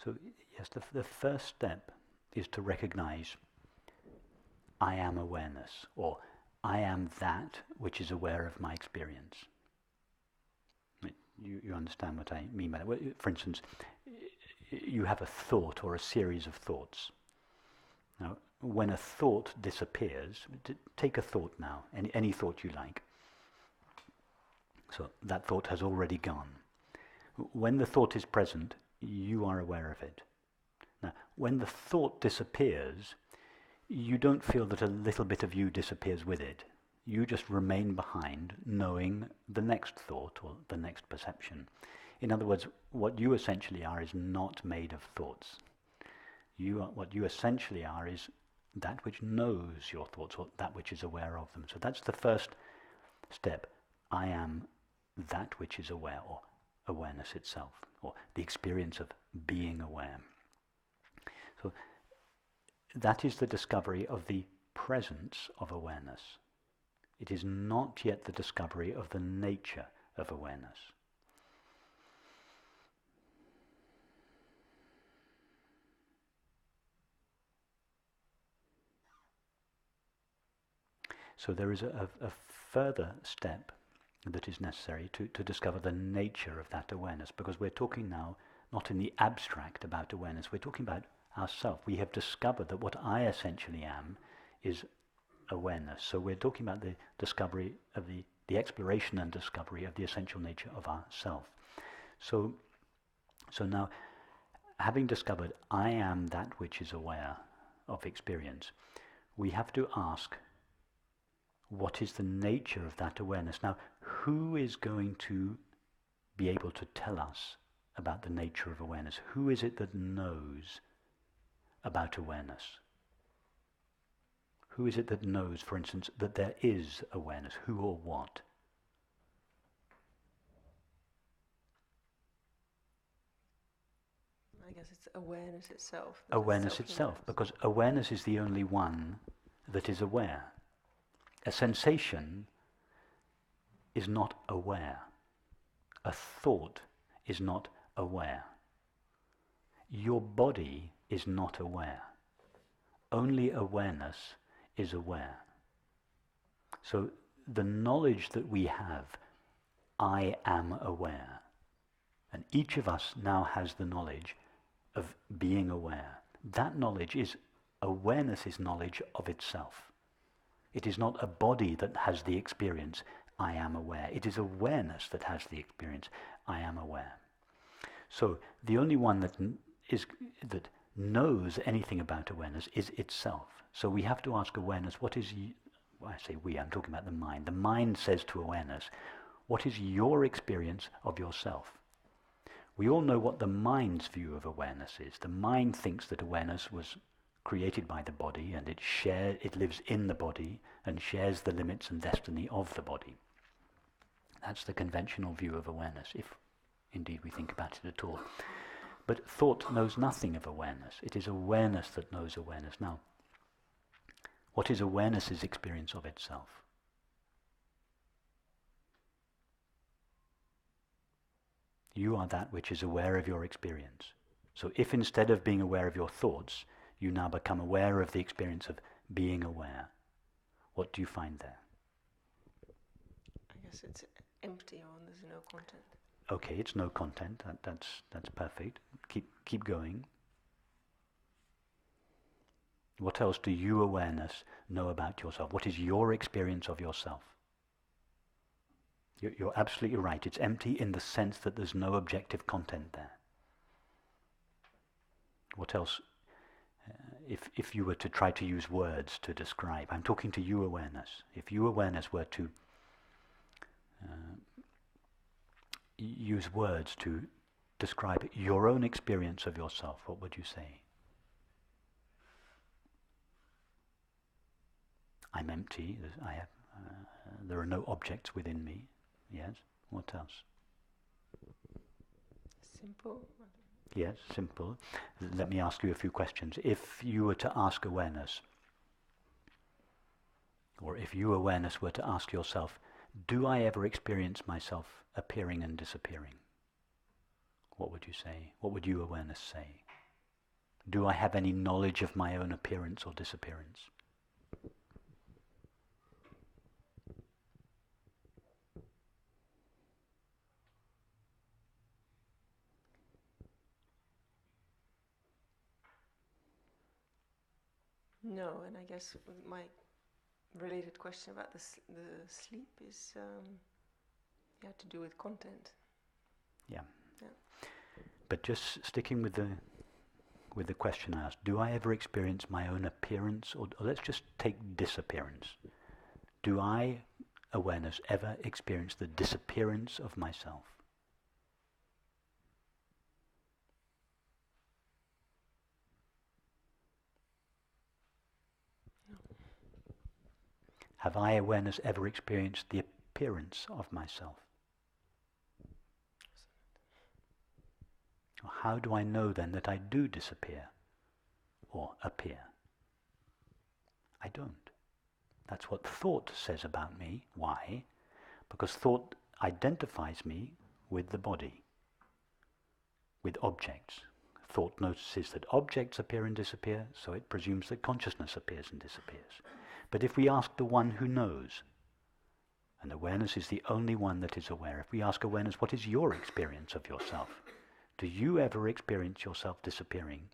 So yes, the first step is to recognize I am awareness, or I am that which is aware of my experience. You understand what I mean by that? For instance, you have a thought or a series of thoughts. Now, when a thought disappears, take a thought now, any thought you like. So that thought has already gone. When the thought is present, you are aware of it. Now, when the thought disappears, you don't feel that a little bit of you disappears with it. You just remain behind, knowing the next thought or the next perception. In other words, what you essentially are is not made of thoughts. What you essentially are is that which knows your thoughts, or that which is aware of them. So that's the first step. I am that which is aware, or awareness itself, or the experience of being aware. So that is the discovery of the presence of awareness. It is not yet the discovery of the nature of awareness. So there is a further step that is necessary to discover the nature of that awareness, because we're talking now not in the abstract about awareness, we're talking about ourself. We have discovered that what I essentially am is awareness. So we're talking about the discovery of the exploration and discovery of the essential nature of ourself. So now, having discovered I am that which is aware of experience, we have to ask, what is the nature of that awareness? Now, who is going to be able to tell us about the nature of awareness? Who is it that knows about awareness? Who is it that knows, for instance, that there is awareness? Who or what? I guess it's awareness itself. Awareness itself, because awareness is the only one that is aware. A sensation is not aware. A thought is not aware. Your body is not aware. Only awareness is aware. So the knowledge that we have, I am aware, and each of us now has the knowledge of being aware. That knowledge is, awareness is knowledge of itself. It is not a body that has the experience, I am aware. It is awareness that has the experience, I am aware. So the only one that knows anything about awareness is itself. So we have to ask awareness, what is, I say we, I'm talking about the mind. The mind says to awareness, what is your experience of yourself? We all know what the mind's view of awareness is. The mind thinks that awareness was created by the body, and it lives in the body and shares the limits and destiny of the body. That's the conventional view of awareness, if indeed we think about it at all. But thought knows nothing of awareness. It is awareness that knows awareness. Now, what is awareness's experience of itself? You are that which is aware of your experience. So if instead of being aware of your thoughts, you now become aware of the experience of being aware, what do you find there? I guess it's empty, or there's no content. Okay, it's no content. That's perfect. Keep going. What else do you, awareness, know about yourself? What is your experience of yourself? You're absolutely right. It's empty in the sense that there's no objective content there. What else? If you were to try to use words to describe, I'm talking to you, awareness. If you, awareness, were to use words to describe your own experience of yourself, what would you say? I'm empty. There are no objects within me. Yes. What else? Simple. Yes, simple. Let me ask you a few questions. If you were to ask awareness, or if you, awareness, were to ask yourself, do I ever experience myself appearing and disappearing? what would you say? What would you, awareness, say? Do I have any knowledge of my own appearance or disappearance? No, and I guess my related question about the sleep is to do with content. Yeah. But just sticking with the question I asked, do I ever experience my own appearance, or let's just take disappearance. Do I, awareness, ever experience the disappearance of myself? No. Have I, awareness, ever experienced the appearance of myself? How do I know then that I do disappear or appear? I don't. That's what thought says about me. Why? Because thought identifies me with the body, with objects. Thought notices that objects appear and disappear, so it presumes that consciousness appears and disappears. But if we ask the one who knows, and awareness is the only one that is aware, if we ask awareness, what is your experience of yourself? Do you ever experience yourself disappearing?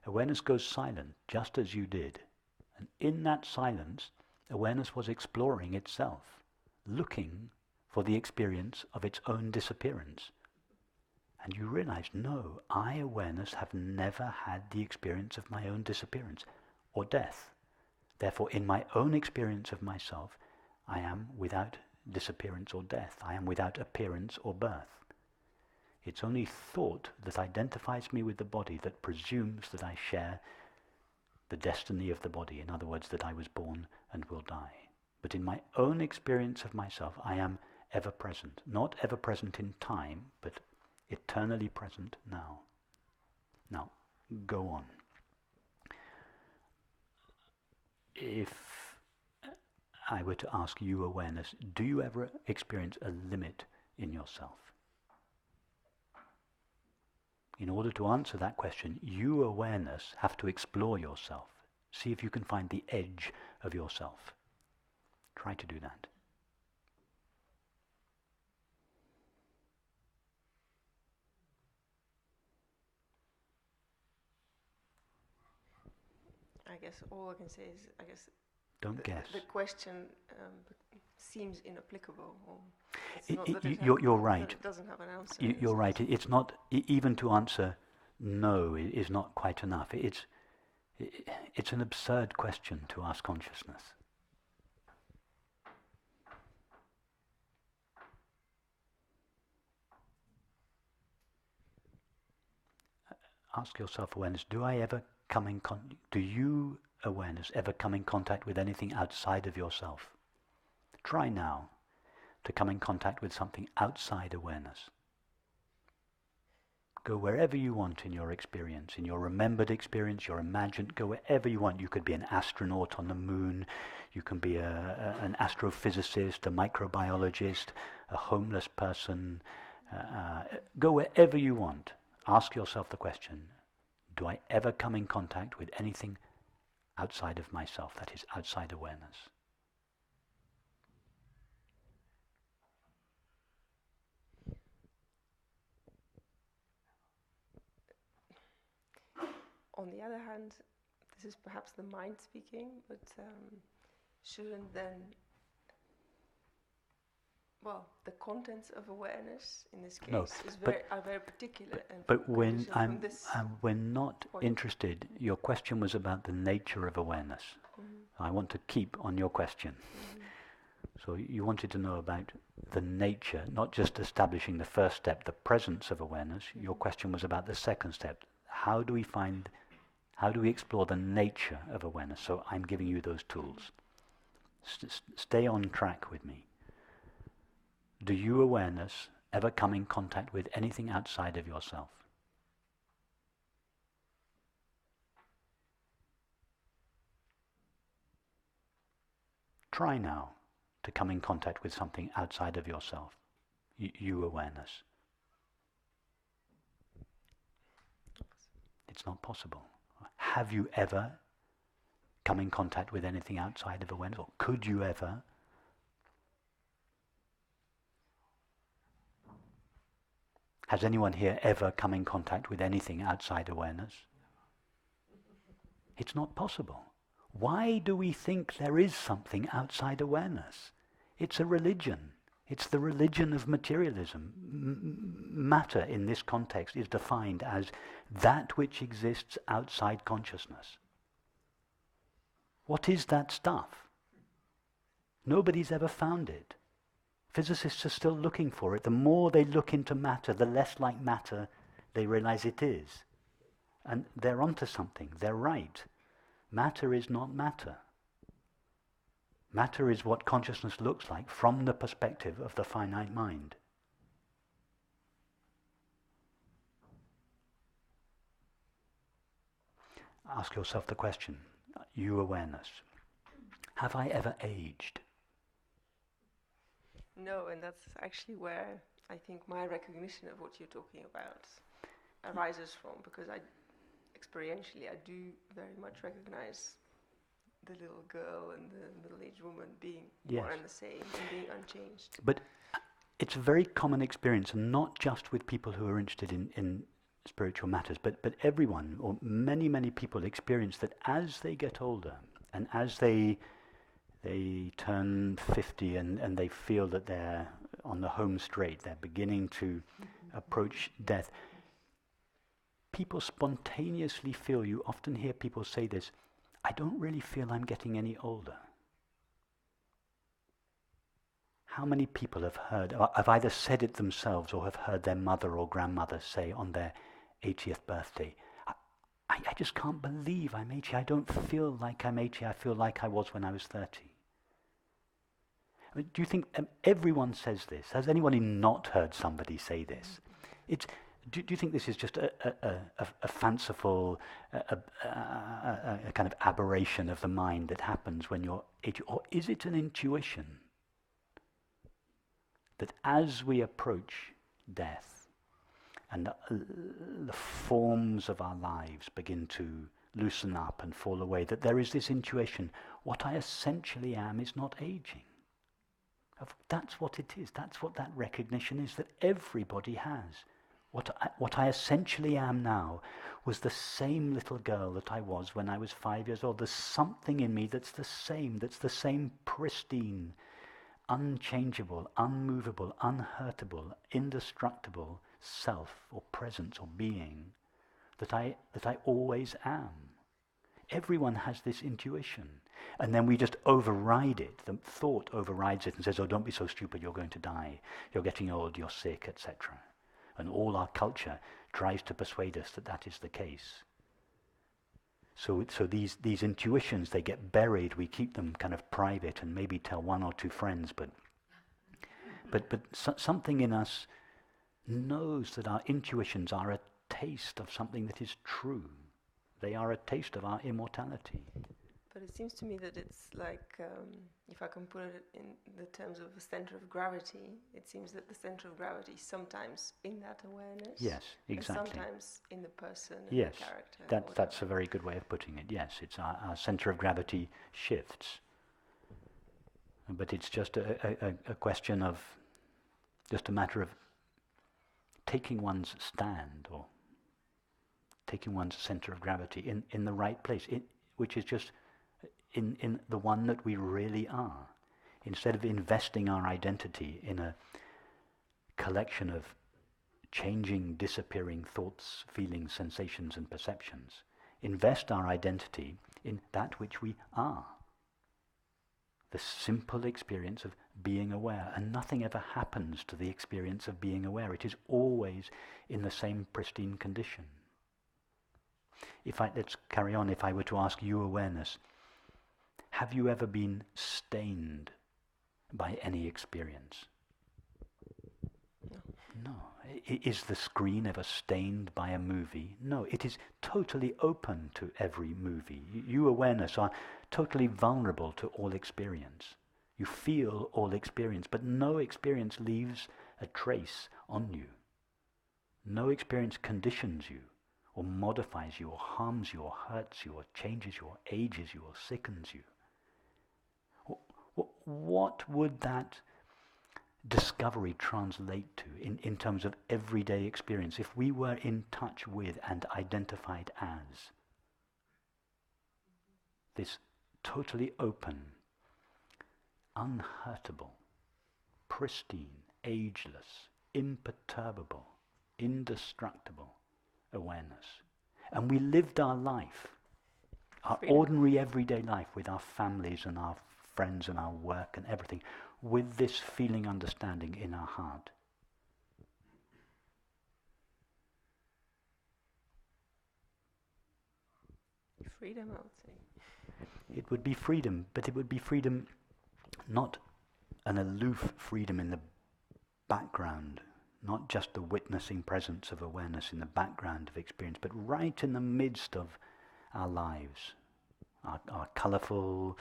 Awareness goes silent, just as you did. And in that silence, awareness was exploring itself, looking for the experience of its own disappearance. And you realize, no, I, awareness, have never had the experience of my own disappearance or death. Therefore, in my own experience of myself, I am without disappearance or death. I am without appearance or birth. It's only thought that identifies me with the body that presumes that I share the destiny of the body. In other words, that I was born and will die. But in my own experience of myself, I am ever present. Not ever present in time, but eternally present now. Now, go on. If I were to ask you, awareness, do you ever experience a limit in yourself? In order to answer that question, you, awareness, have to explore yourself. See if you can find the edge of yourself. Try to do that. I guess all I can say is, Don't guess. The question seems inapplicable. Or you're right. It doesn't have an answer. You're right. It's not, even to answer no is not quite enough. It's an absurd question to ask consciousness. Ask yourself, awareness, do you, awareness, ever come in contact with anything outside of yourself? Try now to come in contact with something outside awareness. Go wherever you want in your experience, in your remembered experience, your imagined, go wherever you want. You could be an astronaut on the moon, you can be an astrophysicist, a microbiologist, a homeless person. Go wherever you want. Ask yourself the question, do I ever come in contact with anything outside of myself, that is, outside awareness? On the other hand, this is perhaps the mind speaking, but shouldn't then, the contents of awareness in this case are very particular. And but when we're not interested, your question was about the nature of awareness. Mm-hmm. I want to keep on your question. Mm-hmm. So you wanted to know about the nature, not just establishing the first step, the presence of awareness. Mm-hmm. Your question was about the second step. How do we explore the nature of awareness? So I'm giving you those tools. Stay on track with me. Do you, awareness, ever come in contact with anything outside of yourself? Try now to come in contact with something outside of yourself. You, awareness. It's not possible. Have you ever come in contact with anything outside of awareness? Or could you ever? Has anyone here ever come in contact with anything outside awareness? It's not possible. Why do we think there is something outside awareness? It's a religion. It's the religion of materialism. Matter in this context is defined as that which exists outside consciousness. What is that stuff? Nobody's ever found it. Physicists are still looking for it. The more they look into matter, the less like matter they realize it is. And they're onto something. They're right. Matter is not matter. Matter is what consciousness looks like from the perspective of the finite mind. Ask yourself the question, you awareness, have I ever aged? No, and that's actually where I think my recognition of what you're talking about arises from, because experientially I do very much recognize the little girl and the middle-aged woman being Yes. one and the same and being unchanged. But it's a very common experience, and not just with people who are interested in spiritual matters, but everyone, or many, many people experience that as they get older, and as they turn 50 and they feel that they're on the home straight, they're beginning to approach death, people spontaneously feel, you often hear people say this, I don't really feel I'm getting any older. How many people have either said it themselves or have heard their mother or grandmother say on their 80th birthday, I just can't believe I'm 80. I don't feel like I'm 80. I feel like I was when I was 30. I mean, do you think everyone says this? Has anyone not heard somebody say this? Do you think this is just a fanciful, a kind of aberration of the mind that happens when you're 80? Or is it an intuition that as we approach death and the forms of our lives begin to loosen up and fall away, that there is this intuition, what I essentially am is not aging? That's what it is. That's what that recognition is that everybody has. What I essentially am now was the same little girl that I was when I was 5 years old. There's something in me that's the same pristine, unchangeable, unmovable, unhurtable, indestructible self or presence or being that I always am. Everyone has this intuition. And then we just override it. The thought overrides it and says, oh, don't be so stupid, you're going to die. You're getting old, you're sick, etc. And all our culture tries to persuade us that that is the case. So these intuitions, they get buried. We keep them kind of private and maybe tell one or two friends. But something in us knows that our intuitions are a taste of something that is true. They are a taste of our immortality. But it seems to me that it's like, if I can put it in the terms of the center of gravity, it seems that the center of gravity is sometimes in that awareness. Yes, exactly. And sometimes in the person and the character. That's a very good way of putting it. Yes, it's our center of gravity shifts. But it's just a question of, just a matter of taking one's stand or taking one's center of gravity in the right place, which is just in the one that we really are. Instead of investing our identity in a collection of changing, disappearing thoughts, feelings, sensations and perceptions, invest our identity in that which we are. The simple experience of being aware, and nothing ever happens to the experience of being aware. It is always in the same pristine condition. Let's carry on. If I were to ask you, awareness, have you ever been stained by any experience? No. Is the screen ever stained by a movie? No. It is totally open to every movie. You, awareness, are totally vulnerable to all experience. You feel all experience, but no experience leaves a trace on you. No experience conditions you. or modifies you, or harms you, or hurts you, or changes you, or ages you, or sickens you. What would that discovery translate to in terms of everyday experience if we were in touch with and identified as this totally open, unhurtable, pristine, ageless, imperturbable, indestructible awareness? And we lived our life, our ordinary everyday life, with our families and our friends and our work and everything, with this feeling understanding in our heart. Freedom, I would say. It would be freedom, but it would be freedom, not an aloof freedom in the background, not just the witnessing presence of awareness in the background of experience, but right in the midst of our lives, our colourful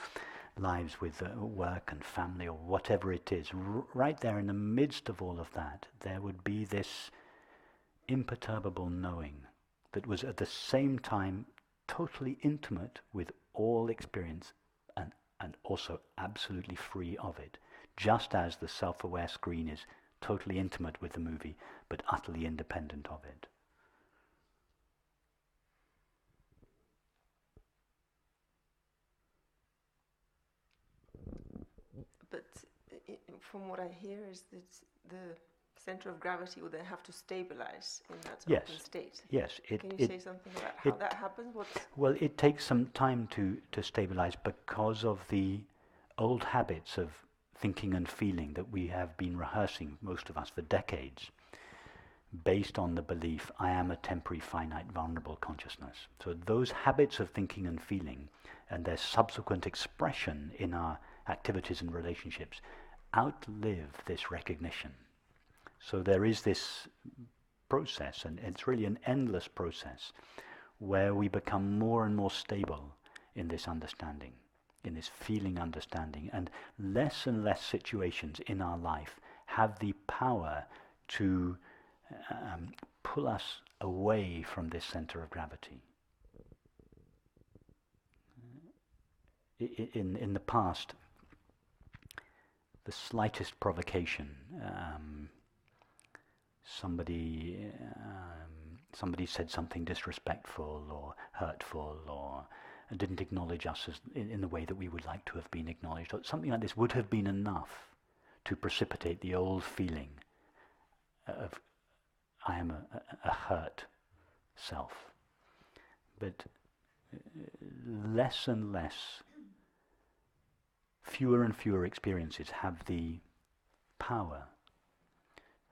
lives with work and family or whatever it is. Right there in the midst of all of that, there would be this imperturbable knowing that was at the same time totally intimate with all experience and also absolutely free of it, just as the self-aware screen is totally intimate with the movie but utterly independent of it. But from what I hear is that the center of gravity would then have to stabilize in that open state. Yes. Can you say something about how that happens? Well, it takes some time to stabilize because of the old habits of thinking and feeling that we have been rehearsing, most of us, for decades, based on the belief, I am a temporary, finite, vulnerable consciousness. So those habits of thinking and feeling and their subsequent expression in our activities and relationships outlive this recognition. So there is this process, and it's really an endless process, where we become more and more stable in this understanding, in this feeling understanding, and less situations in our life have the power to pull us away from this center of gravity. In the past, the slightest provocation, somebody said something disrespectful or hurtful or didn't acknowledge us as in the way that we would like to have been acknowledged, or something like this would have been enough to precipitate the old feeling of I am a hurt self. But less and less, fewer and fewer experiences have the power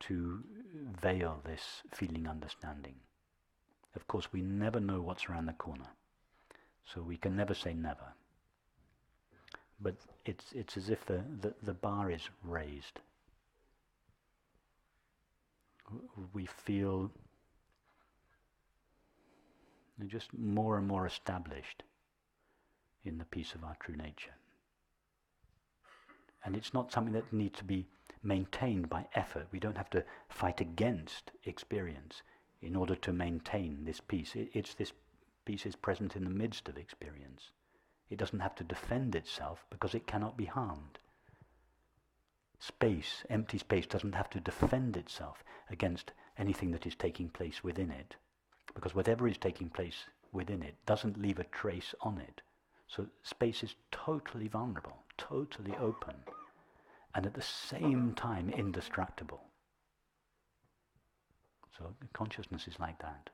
to veil this feeling understanding. Of course, we never know what's around the corner, so we can never say never. But it's as if the bar is raised. We feel just more and more established in the peace of our true nature. And it's not something that needs to be maintained by effort. We don't have to fight against experience in order to maintain this peace. It's this peace is present in the midst of experience. It doesn't have to defend itself because it cannot be harmed. Space, empty space, doesn't have to defend itself against anything that is taking place within it, because whatever is taking place within it doesn't leave a trace on it. So space is totally vulnerable, totally open, and at the same time indestructible. So consciousness is like that.